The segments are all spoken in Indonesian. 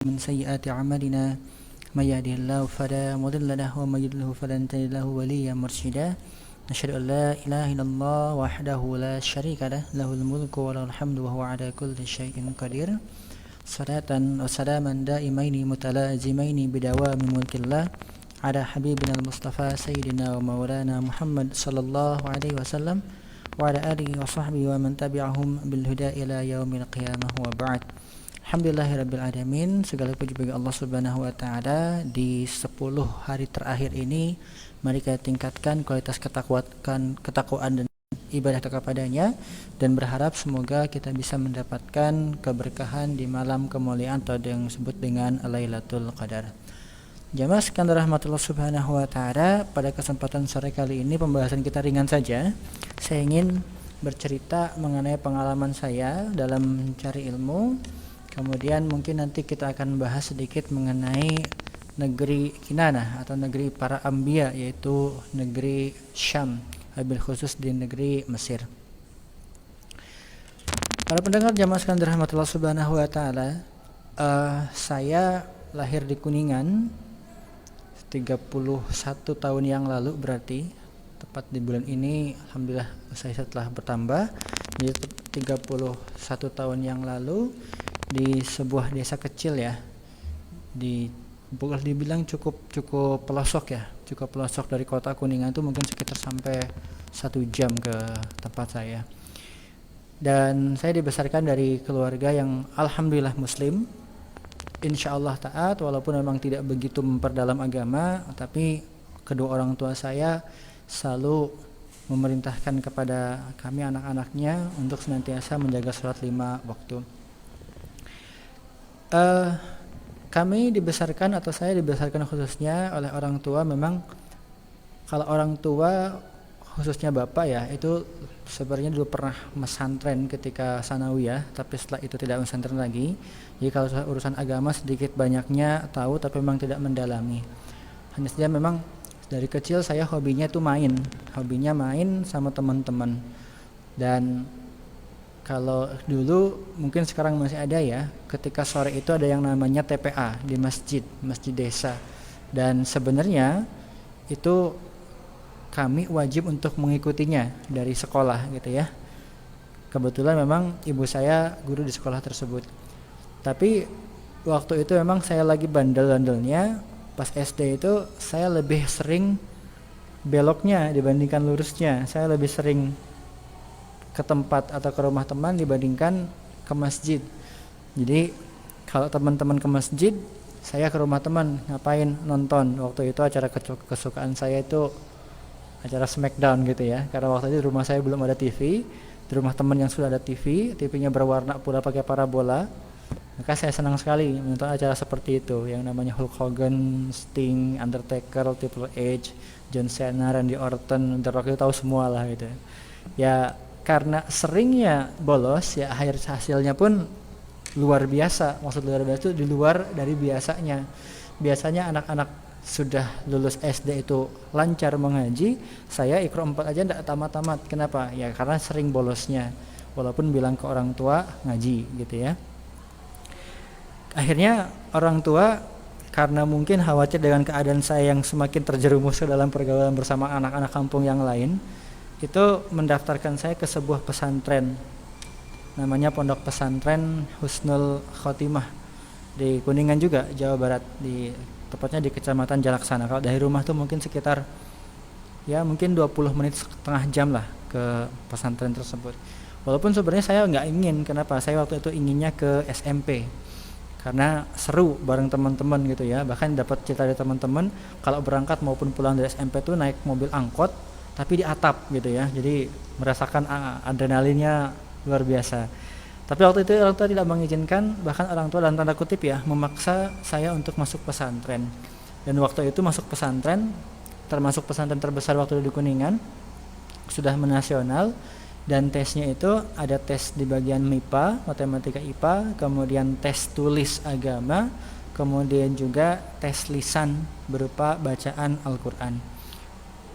من سيئات أعمالنا من يهده الله فلا مضل له ومن يضلل فلن تجد له وليا مرشدا نشهد أن لا إله إلا الله وحده لا شريك له له الملك وله الحمد وهو على كل شيء قدير صلاة وسلاما دائمين متلازمين بدوام ملك الله على حبيبنا المصطفى سيدنا ومولانا محمد صلى الله عليه وسلم وعلى آله وصحبه ومن تبعهم بالهدى إلى يوم القيامة وبعد. Alhamdulillahirrabbilalamin. Segala puji bagi Allah subhanahu wa ta'ala. Di 10 hari terakhir ini mari kita tingkatkan kualitas ketakwaan dan ibadah kepadanya, dan berharap semoga kita bisa mendapatkan keberkahan di malam kemuliaan atau yang disebut dengan Lailatul Qadar. Jamaah sekalian rahmatullah subhanahu wa ta'ala, pada kesempatan sore kali ini pembahasan kita ringan saja. Saya ingin bercerita mengenai pengalaman saya dalam mencari ilmu. Kemudian mungkin nanti kita akan bahas sedikit mengenai negeri Kinanah atau negeri para Anbiya, yaitu negeri Syam, wabil khusus di negeri Mesir. Para pendengar jamaah sekalian rahmatullah subhanahu wa ta'ala, saya lahir di Kuningan 31 tahun yang lalu, berarti tepat di bulan ini alhamdulillah saya telah bertambah jadi 31 tahun yang lalu, di sebuah desa kecil ya, boleh dibilang cukup pelosok ya, cukup pelosok dari kota Kuningan itu mungkin sekitar sampai 1 jam ke tempat saya. Dan saya dibesarkan dari keluarga yang alhamdulillah muslim, insyaallah taat, walaupun memang tidak begitu memperdalam agama, tapi kedua orang tua saya selalu memerintahkan kepada kami anak-anaknya untuk senantiasa menjaga sholat 5 waktu. Kami dibesarkan, atau saya dibesarkan khususnya oleh orang tua. Memang kalau orang tua khususnya bapak ya, itu sebenarnya dulu pernah mesantren ketika sanawiyah, tapi setelah itu tidak mesantren lagi. Jadi kalau urusan agama sedikit banyaknya tahu, tapi memang tidak mendalami. Hanya saja memang dari kecil saya hobinya main sama teman-teman. Dan kalau dulu mungkin sekarang masih ada ya, ketika sore itu ada yang namanya TPA di masjid desa, dan sebenarnya itu kami wajib untuk mengikutinya dari sekolah gitu ya. Kebetulan memang ibu saya guru di sekolah tersebut, tapi waktu itu memang saya lagi bandel-bandelnya. Pas SD itu saya lebih sering beloknya dibandingkan lurusnya. Saya lebih sering ke tempat atau ke rumah teman dibandingkan ke masjid. Jadi kalau teman-teman ke masjid, saya ke rumah teman. Ngapain? Nonton. Waktu itu acara kesukaan saya itu acara Smackdown gitu ya, karena waktu itu di rumah saya belum ada TV. Di rumah teman yang sudah ada TV-nya berwarna pula pakai parabola. Maka saya senang sekali menonton acara seperti itu, yang namanya Hulk Hogan, Sting, Undertaker, Triple H, John Cena, Randy Orton, The Rock, itu tahu semua lah gitu ya. Karena seringnya bolos ya, hasilnya pun luar biasa. Maksud luar biasa itu di luar dari biasanya. Biasanya anak-anak sudah lulus SD itu lancar mengaji, saya Iqra 4 aja enggak tamat-tamat. Kenapa? Ya karena sering bolosnya, walaupun bilang ke orang tua ngaji gitu ya. Akhirnya orang tua karena mungkin khawatir dengan keadaan saya yang semakin terjerumus ke dalam pergaulan bersama anak-anak kampung yang lain, itu mendaftarkan saya ke sebuah pesantren, namanya Pondok Pesantren Husnul Khotimah di Kuningan juga, Jawa Barat, tepatnya di Kecamatan Jalaksana. Kalau dari rumah tuh mungkin sekitar ya mungkin 20 menit, setengah jam lah ke pesantren tersebut. Walaupun sebenarnya saya nggak ingin. Kenapa? Saya waktu itu inginnya ke SMP karena seru bareng teman-teman gitu ya. Bahkan dapat cerita dari teman-teman kalau berangkat maupun pulang dari SMP tuh naik mobil angkot tapi di atap gitu ya. Jadi merasakan adrenalinnya luar biasa. Tapi waktu itu orang tua tidak mengizinkan, bahkan orang tua dalam tanda kutip ya memaksa saya untuk masuk pesantren. Dan waktu itu masuk pesantren, termasuk pesantren terbesar waktu itu di Kuningan, sudah menasional. Dan tesnya itu ada tes di bagian MIPA, matematika IPA, kemudian tes tulis agama, kemudian juga tes lisan berupa bacaan Al-Quran.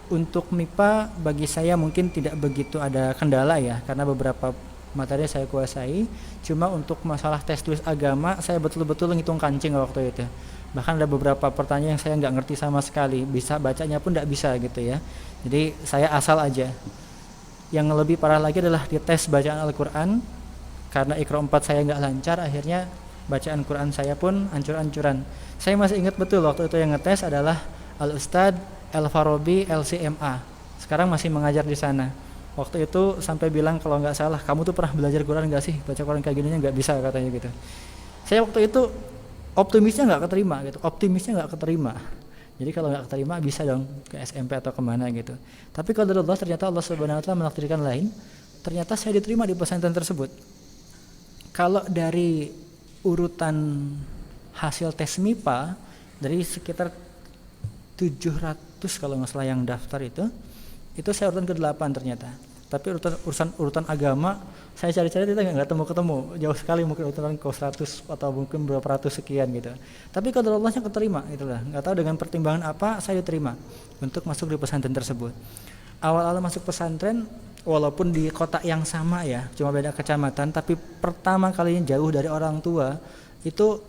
Untuk MIPA bagi saya mungkin tidak begitu ada kendala ya, karena beberapa materi saya kuasai. Cuma untuk masalah tes tulis agama saya betul-betul ngitung kancing waktu itu. Bahkan ada beberapa pertanyaan yang saya nggak ngerti sama sekali, bisa bacanya pun nggak bisa gitu ya. Jadi saya asal aja. Yang lebih parah lagi adalah di tes bacaan Al-Quran, karena Iqra 4 saya nggak lancar, akhirnya bacaan Quran saya pun ancur-ancuran. Saya masih ingat betul waktu itu yang ngetes adalah Al-Ustadz El-Farabi LCMA, sekarang masih mengajar di sana. Waktu itu sampai bilang kalau nggak salah, kamu tuh pernah belajar Quran nggak sih, baca Quran kayak gininya nggak bisa katanya gitu. Saya waktu itu optimisnya nggak keterima. Jadi kalau nggak keterima bisa dong ke SMP atau kemana gitu. Tapi kalau dari Allah, ternyata Allah Subhanahu Wa Taala menakdirkan lain. Ternyata saya diterima di pesantren tersebut. Kalau dari urutan hasil tes MIPA, dari sekitar 700 kalau nggak salah yang daftar itu saya urutan ke-8 ternyata. Tapi urutan agama saya cari-cari tidak ketemu, jauh sekali, mungkin urutan ke 100 atau mungkin berapa ratus sekian gitu. Tapi kalau Allahnya keterima itulah, nggak tahu dengan pertimbangan apa saya diterima untuk masuk di pesantren tersebut. Awal-awal masuk pesantren walaupun di kota yang sama ya, cuma beda kecamatan, tapi pertama kalinya jauh dari orang tua itu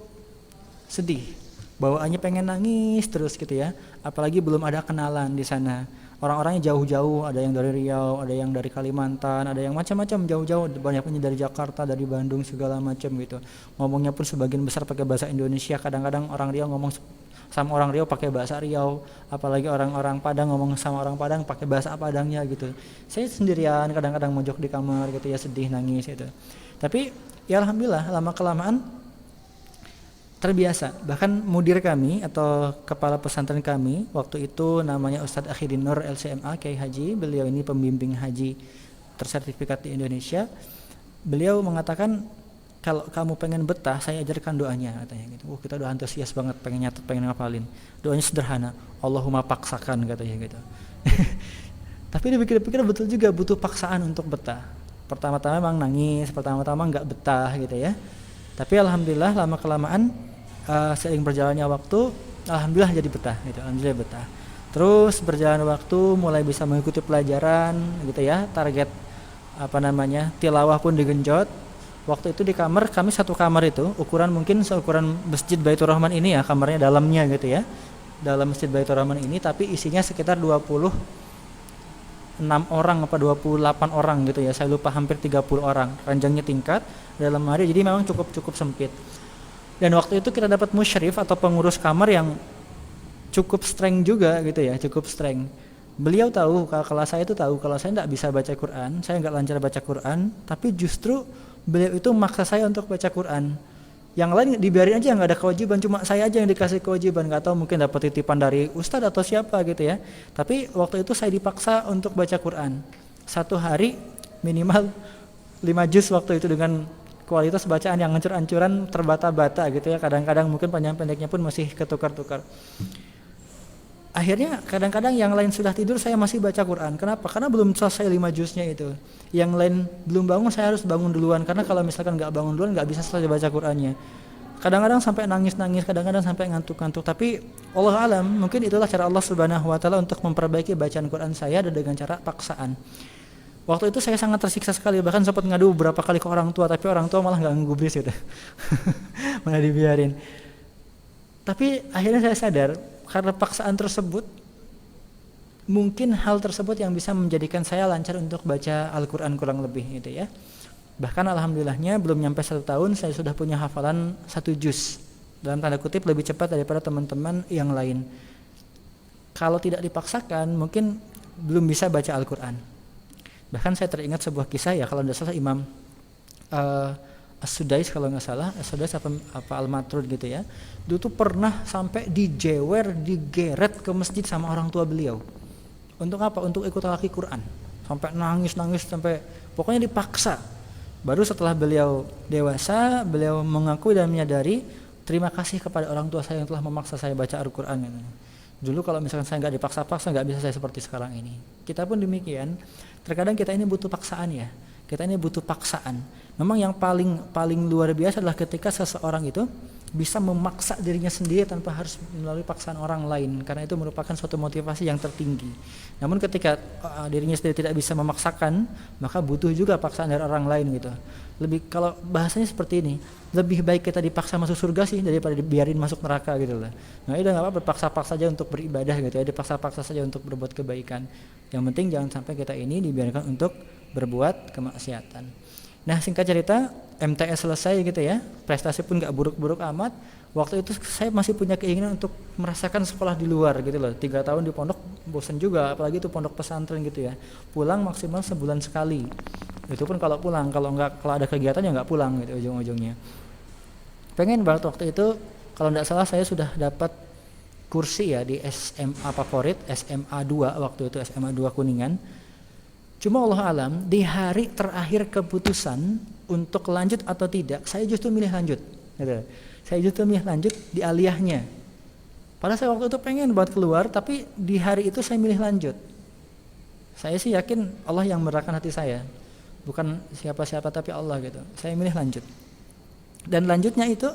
sedih, bawaannya pengen nangis terus gitu ya, apalagi belum ada kenalan di sana. Orang-orangnya jauh-jauh, ada yang dari Riau, ada yang dari Kalimantan, ada yang macam-macam jauh-jauh, banyaknya dari Jakarta, dari Bandung segala macam gitu. Ngomongnya pun sebagian besar pakai bahasa Indonesia, kadang-kadang orang Riau ngomong sama orang Riau pakai bahasa Riau, apalagi orang-orang Padang ngomong sama orang Padang pakai bahasa Padangnya gitu. Saya sendirian kadang-kadang mojok di kamar gitu ya, sedih nangis gitu. Tapi ya alhamdulillah lama kelamaan terbiasa. Bahkan mudir kami atau kepala pesantren kami waktu itu namanya Ustadz Akhidin Nur LCMA Kiai Haji, beliau ini pembimbing haji tersertifikat di Indonesia. Beliau mengatakan kalau kamu pengen betah saya ajarkan doanya katanya gitu. Kita udah antusias banget, pengen nyatet, pengen ngapalin. Doanya sederhana, Allahumma paksakan katanya gitu. Tapi dipikir-pikir betul juga butuh paksaan untuk betah. Pertama-tama memang nangis, pertama-tama nggak betah gitu ya. Tapi alhamdulillah lama kelamaan seiring berjalannya waktu, alhamdulillah jadi betah gitu, alhamdulillah betah. Terus berjalan waktu mulai bisa mengikuti pelajaran gitu ya, target tilawah pun digenjot. Waktu itu di kamar kami satu kamar itu ukuran mungkin seukuran Masjid Baitur Rahman ini ya, kamarnya dalamnya gitu ya. Dalam Masjid Baitur Rahman ini tapi isinya sekitar 26 orang apa 28 orang gitu ya, saya lupa, hampir 30 orang. Ranjangnya tingkat dalam hari, jadi memang cukup sempit. Dan waktu itu kita dapat musyrif atau pengurus kamar yang cukup strength juga gitu ya, cukup strength. Beliau tahu kalau saya itu tahu kalau saya tidak bisa baca Quran, saya nggak lancar baca Quran, tapi justru beliau itu maksa saya untuk baca Quran. Yang lain dibiarin aja, nggak ada kewajiban, cuma saya aja yang dikasih kewajiban. Nggak tahu mungkin dapat titipan dari ustadz atau siapa gitu ya. Tapi waktu itu saya dipaksa untuk baca Quran. Satu hari minimal 5 juz waktu itu, dengan kualitas bacaan yang ancur-ancuran, terbata-bata gitu ya. Kadang-kadang mungkin panjang pendeknya pun masih ketukar-tukar. Akhirnya kadang-kadang yang lain sudah tidur saya masih baca Quran. Kenapa? Karena belum selesai 5 juznya itu. Yang lain belum bangun, saya harus bangun duluan. Karena kalau misalkan nggak bangun duluan nggak bisa selesai baca Qurannya. Kadang-kadang sampai nangis-nangis, kadang-kadang sampai ngantuk-ngantuk. Tapi Allah alam, mungkin itulah cara Allah Subhanahu Wa Taala untuk memperbaiki bacaan Quran saya dengan cara paksaan. Waktu itu saya sangat tersiksa sekali, bahkan sempat ngadu beberapa kali ke orang tua, tapi orang tua malah nggak ngegubris gitu. Malah dibiarin. Tapi akhirnya saya sadar, karena paksaan tersebut, mungkin hal tersebut yang bisa menjadikan saya lancar untuk baca Al-Quran kurang lebih gitu ya. Bahkan alhamdulillahnya belum nyampe 1 tahun saya sudah punya hafalan 1 juz, dalam tanda kutip lebih cepat daripada teman-teman yang lain. Kalau tidak dipaksakan mungkin belum bisa baca Al-Quran. Bahkan saya teringat sebuah kisah ya, kalau tidak salah Imam As-Sudais kalau nggak salah, As-Sudais apa Al-Matrud gitu ya. Dulu tuh pernah sampai dijewer, digeret ke masjid sama orang tua beliau. Untuk apa? Untuk ikut talaqi Quran. Sampai nangis-nangis, sampai pokoknya dipaksa. Baru setelah beliau dewasa, beliau mengakui dan menyadari terima kasih kepada orang tua saya yang telah memaksa saya baca Al-Quran. Dulu kalau misalkan saya nggak dipaksa-paksa nggak bisa saya seperti sekarang ini. Kita pun demikian. Terkadang kita ini butuh paksaan ya. Kita ini butuh paksaan. Memang yang paling luar biasa adalah ketika seseorang itu bisa memaksa dirinya sendiri tanpa harus melalui paksaan orang lain, karena itu merupakan suatu motivasi yang tertinggi. Namun ketika dirinya sendiri tidak bisa memaksakan, maka butuh juga paksaan dari orang lain gitu. Lebih, kalau bahasanya seperti ini, lebih baik kita dipaksa masuk surga sih daripada dibiarin masuk neraka gitu lah. Nah itu nggak apa-apa, paksa-paksa saja untuk beribadah gitu ya, dipaksa-paksa saja untuk berbuat kebaikan. Yang penting jangan sampai kita ini dibiarkan untuk berbuat kemaksiatan. Nah singkat cerita, MTS selesai gitu ya, prestasi pun gak buruk-buruk amat. Waktu itu saya masih punya keinginan untuk merasakan sekolah di luar gitu loh. 3 tahun di pondok bosan juga, apalagi itu pondok pesantren gitu ya. Pulang maksimal sebulan sekali. Itu pun kalau pulang, kalau ada kegiatan ya nggak pulang gitu ujung-ujungnya. Pengen banget waktu itu, kalau nggak salah saya sudah dapat kursi ya di SMA favorit, SMA 2 waktu itu, SMA 2 Kuningan. Cuma Allah alam, di hari terakhir keputusan untuk lanjut atau tidak, saya justru milih lanjut gitu. Saya justru milih lanjut di aliyahnya. Padahal saya waktu itu pengen buat keluar, tapi di hari itu saya milih lanjut. Saya sih yakin Allah yang merahkan hati saya, bukan siapa-siapa tapi Allah gitu. Saya milih lanjut. Dan lanjutnya itu,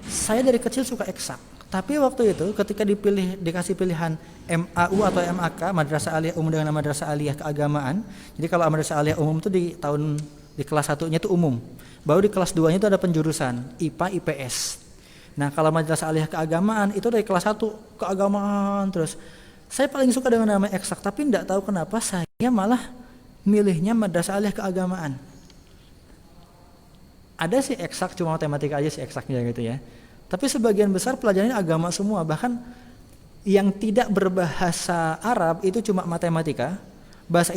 saya dari kecil suka eksak. Tapi waktu itu ketika dikasih pilihan MAU atau MAK, Madrasah Aliyah Umum dengan Madrasah Aliyah Keagamaan. Jadi kalau Madrasah Aliyah Umum itu di kelas 1-nya itu umum. Baru di kelas 2-nya itu ada penjurusan IPA IPS. Nah, kalau Madrasah Aliyah Keagamaan itu dari kelas 1 keagamaan terus. Saya paling suka dengan nama eksak, tapi enggak tahu kenapa saya malah milihnya Madrasah Aliyah Keagamaan. Ada sih eksak, cuma matematika aja sih eksaknya gitu ya. Tapi sebagian besar pelajarannya agama semua, bahkan yang tidak berbahasa Arab itu cuma matematika, bahasa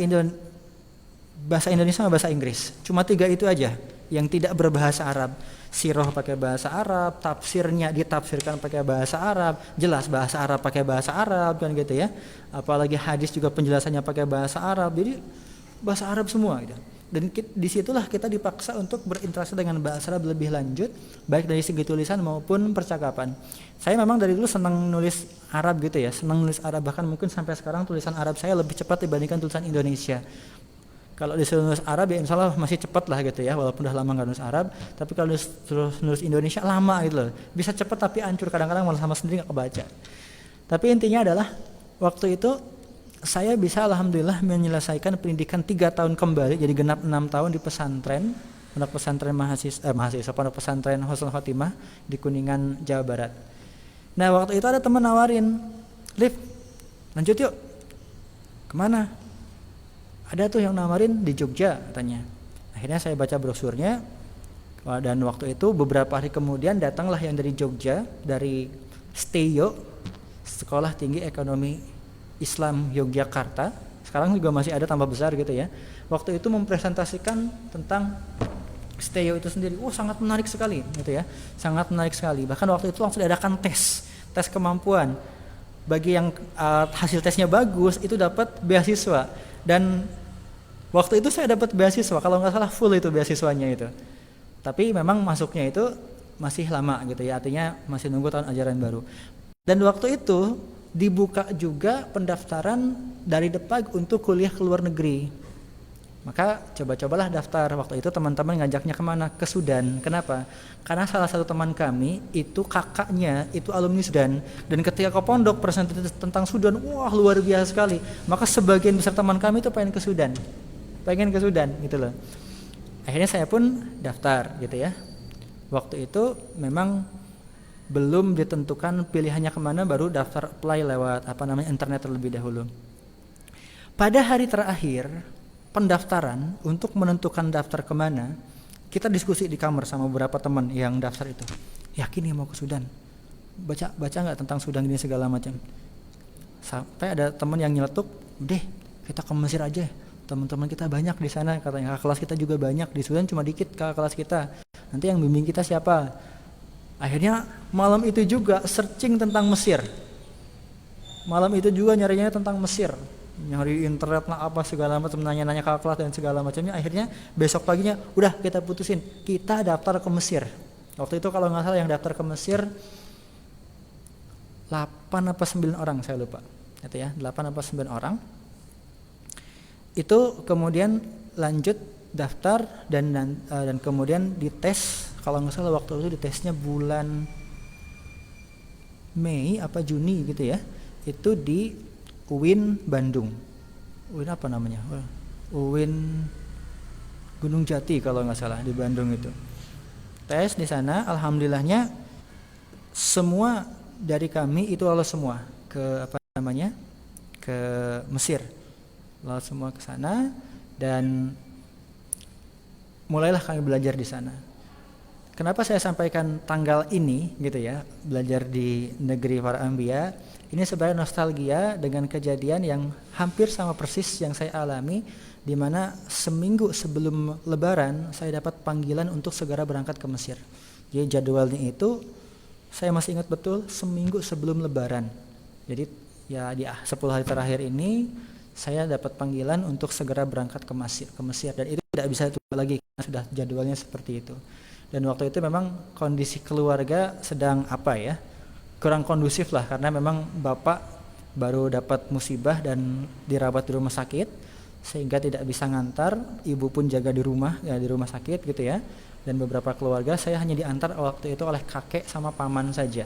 Indonesia sama bahasa Inggris. Cuma 3 itu aja yang tidak berbahasa Arab. Sirah pakai bahasa Arab, tafsirnya ditafsirkan pakai bahasa Arab, jelas bahasa Arab pakai bahasa Arab kan gitu ya. Apalagi hadis juga penjelasannya pakai bahasa Arab. Jadi bahasa Arab semua gitu. Dan disitulah kita dipaksa untuk berinteraksi dengan bahasa Arab lebih lanjut, baik dari segi tulisan maupun percakapan. Saya memang dari dulu senang nulis Arab gitu ya, senang nulis Arab, bahkan mungkin sampai sekarang tulisan Arab saya lebih cepat dibandingkan tulisan Indonesia. Kalau disuruh nulis Arab ya insya Allah masih cepat lah gitu ya, walaupun udah lama nggak nulis Arab. Tapi kalau nulis Indonesia lama gitu loh, bisa cepat tapi hancur, kadang-kadang malah sama sendiri nggak kebaca. Tapi intinya adalah waktu itu saya bisa alhamdulillah menyelesaikan pendidikan 3 tahun kembali, jadi genap 6 tahun di pesantren, pondok pesantren mahasiswa pondok pesantren Husnul Khotimah di Kuningan, Jawa Barat. Nah waktu itu ada teman nawarin, Lif, lanjut yuk. Kemana? Ada tuh yang nawarin di Jogja katanya. Akhirnya saya baca brosurnya, dan waktu itu beberapa hari kemudian datanglah yang dari Jogja, dari STEIO, Sekolah Tinggi Ekonomi Islam Yogyakarta. Sekarang juga masih ada, tambah besar gitu ya. Waktu itu mempresentasikan tentang STEIO itu sendiri. Sangat menarik sekali gitu ya. Sangat menarik sekali. Bahkan waktu itu langsung diadakan tes kemampuan. Bagi yang hasil tesnya bagus itu dapat beasiswa. Dan waktu itu saya dapat beasiswa, kalau nggak salah full itu beasiswanya itu. Tapi memang masuknya itu masih lama gitu ya. Artinya masih nunggu tahun ajaran baru. Dan waktu itu dibuka juga pendaftaran dari Depag untuk kuliah ke luar negeri. Maka coba-cobalah daftar. Waktu itu teman-teman ngajaknya kemana? Ke Sudan. Kenapa? Karena salah satu teman kami itu kakaknya itu alumni Sudan, dan ketika ke pondok presentasi tentang Sudan, luar biasa sekali. Maka sebagian besar teman kami itu pengen ke Sudan gitu loh. Akhirnya saya pun daftar gitu ya. Waktu itu memang belum ditentukan pilihannya kemana, baru daftar apply lewat internet terlebih dahulu. Pada hari terakhir pendaftaran untuk menentukan daftar kemana, kita diskusi di kamar sama beberapa teman yang daftar itu. Yakin ya mau ke Sudan? Baca nggak tentang Sudan ini segala macam. Sampai ada teman yang nyeletuk, deh kita ke Mesir aja. Teman-teman kita banyak di sana katanya. Kakak kelas kita juga banyak, di Sudan cuma dikit kakak kelas kita. Nanti yang bimbing kita siapa? Akhirnya malam itu juga searching tentang Mesir. Malam itu juga nyarinya tentang Mesir. Nyari internet lah apa segala macam, nanya-nanya kakak kelas dan segala macamnya. Akhirnya besok paginya udah kita putusin, kita daftar ke Mesir. Waktu itu kalau nggak salah yang daftar ke Mesir 8 apa 9 orang, saya lupa. Itu ya, 8 apa 9 orang. Itu kemudian lanjut daftar dan kemudian dites kalau nggak salah waktu itu ditesnya bulan Mei apa Juni gitu ya, itu di UIN Bandung. UIN apa namanya? UIN Gunung Jati kalau nggak salah, di Bandung itu. Tes di sana, alhamdulillahnya semua dari kami itu lolos semua ke ke Mesir, lolos semua ke sana, dan mulailah kami belajar di sana. Kenapa saya sampaikan tanggal ini gitu ya, belajar di negeri para anbiya? Ini sebenarnya nostalgia dengan kejadian yang hampir sama persis yang saya alami, di mana seminggu sebelum Lebaran saya dapat panggilan untuk segera berangkat ke Mesir. Jadi jadwalnya itu saya masih ingat betul, seminggu sebelum Lebaran. Jadi ya di 10 hari terakhir ini saya dapat panggilan untuk segera berangkat ke Mesir, dan itu tidak bisa ditunda lagi karena sudah jadwalnya seperti itu. Dan waktu itu memang kondisi keluarga sedang kurang kondusif lah, karena memang bapak baru dapat musibah dan dirawat di rumah sakit sehingga tidak bisa ngantar, ibu pun jaga di rumah sakit gitu ya. Dan beberapa keluarga saya hanya diantar waktu itu oleh kakek sama paman saja.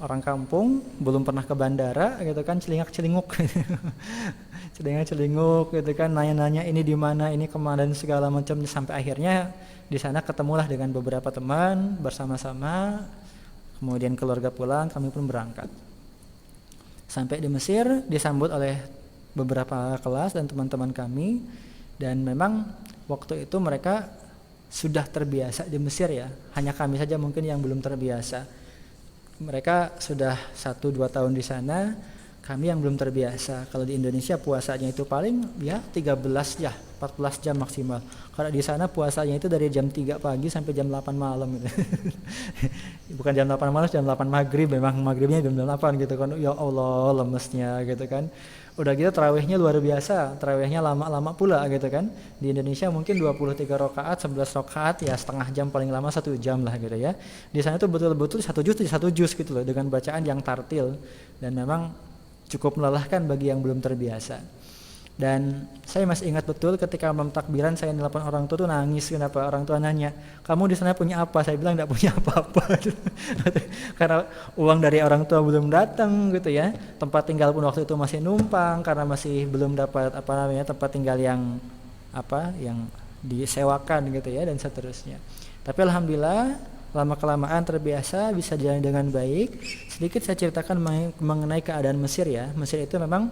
Orang kampung, belum pernah ke bandara gitu kan, celingak-celinguk gitu kan, nanya-nanya ini di mana, ini kemana, dan segala macam, sampai akhirnya di sana ketemulah dengan beberapa teman bersama-sama, kemudian keluarga pulang, kami pun berangkat. Sampai di Mesir disambut oleh beberapa kelas dan teman-teman kami, dan memang waktu itu mereka sudah terbiasa di Mesir ya, hanya kami saja mungkin yang belum terbiasa. Mereka sudah 1-2 tahun di sana, kami yang belum terbiasa. Kalau di Indonesia puasanya itu paling ya 14 jam maksimal. Kalau di sana puasanya itu dari jam 3 pagi sampai jam 8 malam gitu. Bukan jam 8 malam, jam 8 maghrib, memang maghribnya jam 8 gitu kan. Ya Allah, lemesnya gitu kan. Udah gitu tarawihnya luar biasa, tarawihnya lama-lama pula gitu kan. Di Indonesia mungkin 23 rakaat, 11 rakaat ya setengah jam, paling lama 1 jam lah gitu ya. Di sana tuh betul-betul satu juz gitu loh, dengan bacaan yang tartil, dan memang cukup melelahkan bagi yang belum terbiasa. Dan saya masih ingat betul ketika malam takbiran saya nelpon orang tua tuh nangis. Kenapa? Orang tua nanya, kamu di sana punya apa? Saya bilang tidak punya apa-apa karena uang dari orang tua belum datang gitu ya. Tempat tinggal pun waktu itu masih numpang karena masih belum dapat tempat tinggal yang disewakan gitu ya, dan seterusnya. Tapi alhamdulillah lama kelamaan terbiasa, bisa jalan dengan baik. Sedikit saya ceritakan mengenai keadaan Mesir ya. Mesir itu memang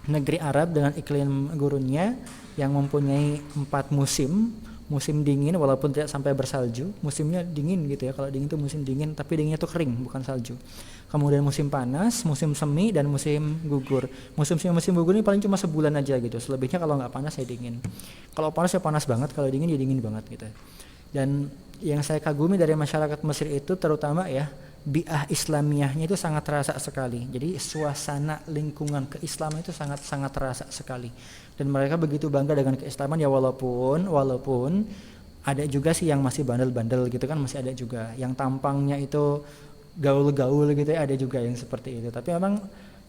negeri Arab dengan iklim gurunnya yang mempunyai 4 musim. Musim dingin walaupun tidak sampai bersalju, musimnya dingin gitu ya. Kalau dingin itu musim dingin, tapi dinginnya itu kering, bukan salju. Kemudian musim panas, musim semi, dan musim gugur. Musim gugur ini paling cuma sebulan aja gitu. Selebihnya kalau nggak panas ya dingin. Kalau panas ya panas banget, kalau dingin ya dingin banget gitu. Dan yang saya kagumi dari masyarakat Mesir itu terutama ya, bi'ah Islamiyahnya itu sangat terasa sekali. Jadi suasana lingkungan keislaman itu sangat terasa sekali. Dan mereka begitu bangga dengan keislaman ya, walaupun ada juga sih yang masih bandel-bandel gitu kan, masih ada juga yang tampangnya itu gaul-gaul gitu ya, ada juga yang seperti itu. Tapi memang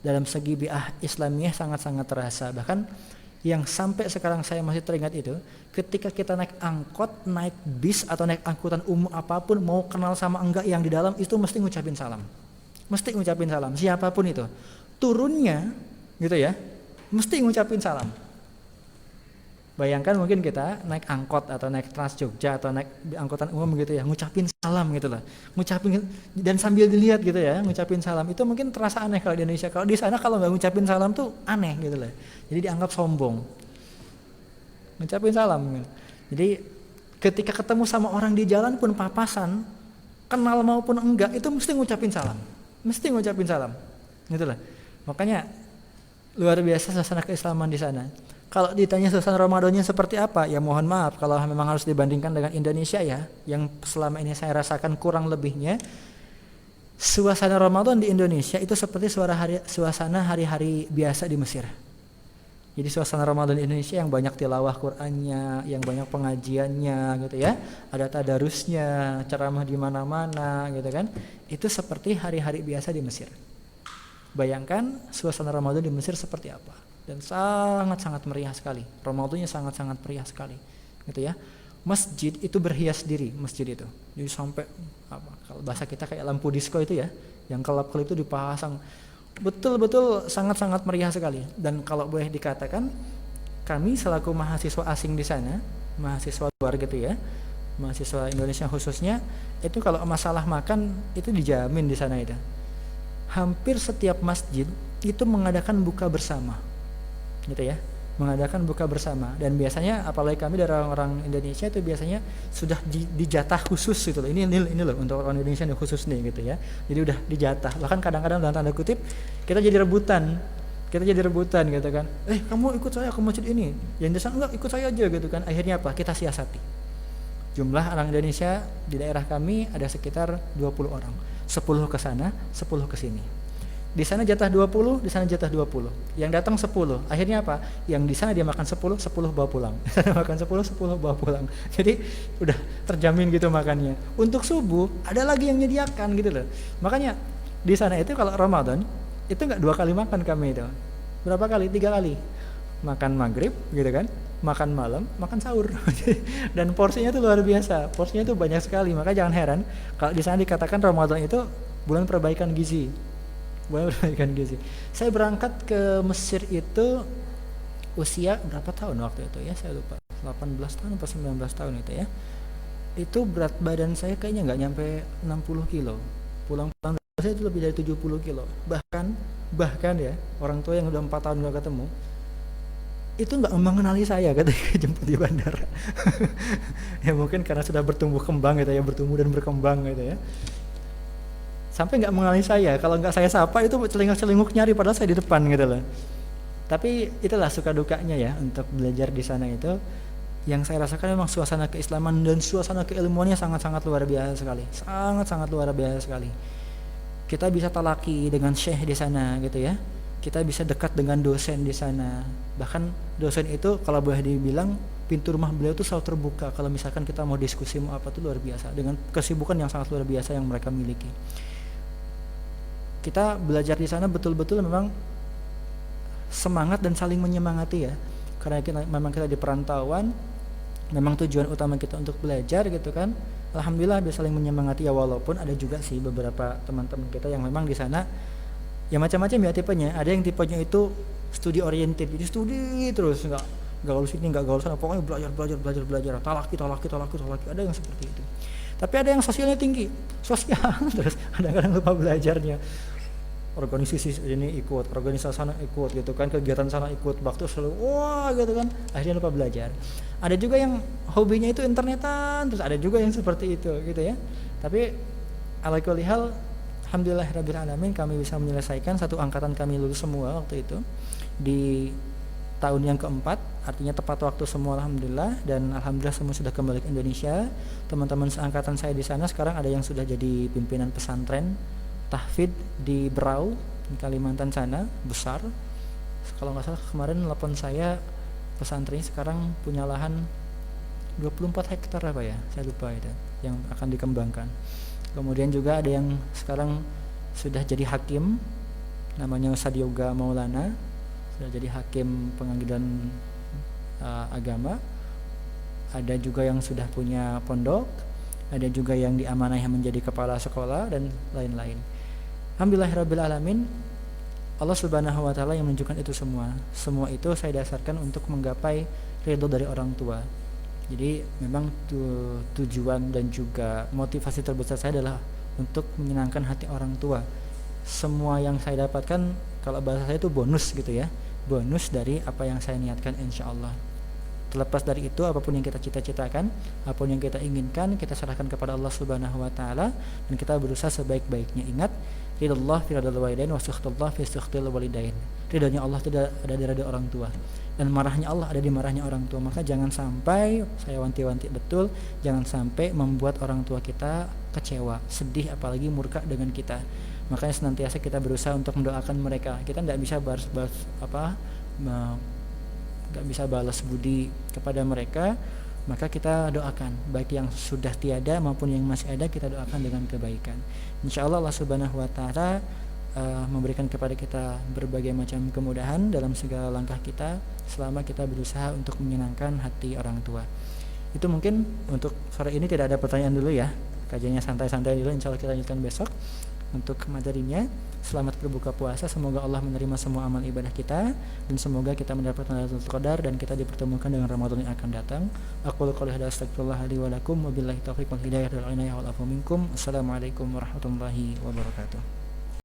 dalam segi bi'ah Islamiyah sangat terasa. Bahkan yang sampai sekarang saya masih teringat itu, ketika kita naik angkot, naik bis atau naik angkutan umum apapun, mau kenal sama enggak yang di dalam itu mesti ngucapin salam. Mesti ngucapin salam, siapapun itu. Turunnya gitu ya, mesti ngucapin salam. Bayangkan mungkin kita naik angkot atau naik Trans Jogja atau naik angkutan umum gitu ya, ngucapin salam gitu lah. Ngucapin dan sambil dilihat gitu ya, ngucapin salam. Itu mungkin terasa aneh kalau di Indonesia. Kalau di sana kalau nggak ngucapin salam tuh aneh gitu lah. Jadi dianggap sombong. Ngucapin salam gitu. Jadi ketika ketemu sama orang di jalan pun papasan, kenal maupun enggak, itu mesti ngucapin salam. Mesti ngucapin salam. Gitu lah. Makanya luar biasa suasana keislaman di sana. Kalau ditanya suasana Ramadannya seperti apa, ya mohon maaf kalau memang harus dibandingkan dengan Indonesia ya, yang selama ini saya rasakan kurang lebihnya, suasana Ramadan di Indonesia itu seperti suasana hari-hari biasa di Mesir. Jadi suasana Ramadan di Indonesia yang banyak tilawah Qur'annya, yang banyak pengajiannya gitu ya, ada tadarusnya, ceramah di mana-mana gitu kan, itu seperti hari-hari biasa di Mesir. Bayangkan suasana Ramadan di Mesir seperti apa. Dan sangat meriah sekali. Ramadannya sangat meriah sekali. Gitu ya. masjid itu berhias diri, masjid itu. Jadi sampai apa, kalau bahasa kita kayak lampu disco itu ya, yang kelap-kelip itu dipasang. Betul-betul sangat-sangat meriah sekali. Dan kalau boleh dikatakan, kami selaku mahasiswa asing di sana, mahasiswa luar gitu ya, mahasiswa Indonesia khususnya, itu kalau masalah makan itu dijamin di sana itu. Hampir setiap masjid itu mengadakan buka bersama, gitu ya, mengadakan buka bersama. Dan biasanya apalagi kami dari orang Indonesia itu biasanya sudah dijatah khusus gitu loh. Ini loh untuk orang Indonesia ini khusus nih gitu ya. Jadi udah dijatah. Bahkan kadang-kadang dalam tanda kutip kita jadi rebutan. Gitu kan. Kamu ikut saya ke masjid ini. Yang di sana enggak, ikut saya aja gitu kan. Akhirnya apa? Kita siasati. Jumlah orang Indonesia di daerah kami ada sekitar 20 orang. 10 ke sana, 10 ke sini. Di sana jatah 20, di sana jatah 20. Yang datang 10. Akhirnya apa? Yang di sana dia makan 10, 10 bawa pulang. Di sana makan 10, 10 bawa pulang. Jadi udah terjamin gitu makannya. Untuk subuh ada lagi yang menyediakan gitu loh. Makanya di sana itu kalau Ramadan itu enggak 2 kali makan kami itu. Berapa kali? 3 kali. Makan maghrib gitu kan, makan malam, makan sahur. Dan porsinya itu luar biasa. Porsinya itu banyak sekali. Maka jangan heran kalau di sana dikatakan Ramadan itu bulan perbaikan gizi. Saya berangkat ke Mesir itu usia berapa tahun waktu itu ya, saya lupa, 18 tahun atau 19 tahun itu ya. Itu berat badan saya kayaknya nggak nyampe 60 kilo. Pulang-pulang saya itu lebih dari 70 kilo. Bahkan ya, orang tua yang udah 4 tahun nggak ketemu itu nggak mengenali saya ketika jemput di bandara. Ya mungkin karena sudah bertumbuh kembang gitu ya, bertumbuh dan berkembang gitu ya. Sampai nggak mengenali saya, kalau nggak saya sapa itu celinguk-celinguk nyari padahal saya di depan gitu loh. Tapi itulah suka dukanya ya untuk belajar di sana itu. Yang saya rasakan memang suasana keislaman dan suasana keilmuannya sangat-sangat luar biasa sekali, sangat-sangat luar biasa sekali. Kita bisa talaki dengan syekh di sana gitu ya. Kita bisa dekat dengan dosen di sana. Bahkan dosen itu kalau boleh dibilang pintu rumah beliau itu selalu terbuka. Kalau misalkan kita mau diskusi mau apa tuh luar biasa dengan kesibukan yang sangat luar biasa yang mereka miliki. Kita belajar di sana betul-betul memang semangat dan saling menyemangati ya. Karena memang kita di perantauan, memang tujuan utama kita untuk belajar gitu kan. Alhamdulillah bisa saling menyemangati ya, walaupun ada juga sih beberapa teman-teman kita yang memang di sana ya macam-macam ya tipenya. Ada yang tipenya itu studi oriented, jadi studi terus nggak gaul sini nggak gaul sana, pokoknya belajar, talaki. Ada yang seperti itu. Tapi ada yang sosialnya tinggi, sosial terus kadang-kadang lupa belajarnya. Organisasi ini ikut, organisasi sana ikut gitu kan, kegiatan sana ikut, waktu selalu wah gitu kan, akhirnya lupa belajar. Ada juga yang hobinya itu internetan, terus ada juga yang seperti itu gitu ya. Tapi ala kulli hal, alhamdulillahirabbil alamin kami bisa menyelesaikan, satu angkatan kami lulus semua waktu itu di tahun yang keempat, artinya tepat waktu semua alhamdulillah. Dan alhamdulillah semua sudah kembali ke Indonesia. Teman-teman seangkatan saya di sana sekarang ada yang sudah jadi pimpinan pesantren tahfidz di Berau, di Kalimantan sana, besar. Kalau nggak salah kemarin telepon saya, pesantrennya sekarang punya lahan 24 hektar apa ya, saya lupa itu, yang akan dikembangkan. Kemudian juga ada yang sekarang sudah jadi hakim, namanya Ustadz Yoga Maulana, sudah jadi hakim pengadilan agama. Ada juga yang sudah punya pondok, ada juga yang diamanahi menjadi kepala sekolah dan lain-lain. Alhamdulillahirabbil alamin, Allah Subhanahu wa taala yang menunjukkan itu semua. Semua itu saya dasarkan untuk menggapai ridho dari orang tua. Jadi memang tujuan dan juga motivasi terbesar saya adalah untuk menyenangkan hati orang tua. Semua yang saya dapatkan, kalau bahasa saya itu bonus gitu ya, bonus dari apa yang saya niatkan insyaallah. Terlepas dari itu, apapun yang kita cita-citakan, apapun yang kita inginkan, kita serahkan kepada Allah Subhanahu wa taala dan kita berusaha sebaik-baiknya. Ingat, ridallah fi ridal walidain wa sukhtullah fi sukhtil walidain. Ridhonya Allah tidak ada di ridha orang tua dan marahnya Allah ada di marahnya orang tua. Maka jangan sampai, saya wanti-wanti betul, jangan sampai membuat orang tua kita kecewa, sedih, apalagi murka dengan kita. Makanya senantiasa kita berusaha untuk mendoakan mereka. Kita tidak bisa nggak bisa balas budi kepada mereka, maka kita doakan, baik yang sudah tiada maupun yang masih ada, kita doakan dengan kebaikan. Insyaallah Allah Subhanahu wa taala memberikan kepada kita berbagai macam kemudahan dalam segala langkah kita selama kita berusaha untuk menyenangkan hati orang tua. Itu mungkin untuk sore ini tidak ada pertanyaan dulu ya. Kajiannya santai-santai dulu, insya Allah kita lanjutkan besok. Untuk materinya, selamat berbuka puasa, semoga Allah menerima semua amal ibadah kita dan semoga kita mendapatkan Lailatul Qadar dan kita dipertemukan dengan Ramadan yang akan datang. Aqulu qouli hadza astaghfirullah li wa lakum wa billahi taufiq wal hidayah wal inayah wal afu minkum. Assalamualaikum warahmatullahi wabarakatuh.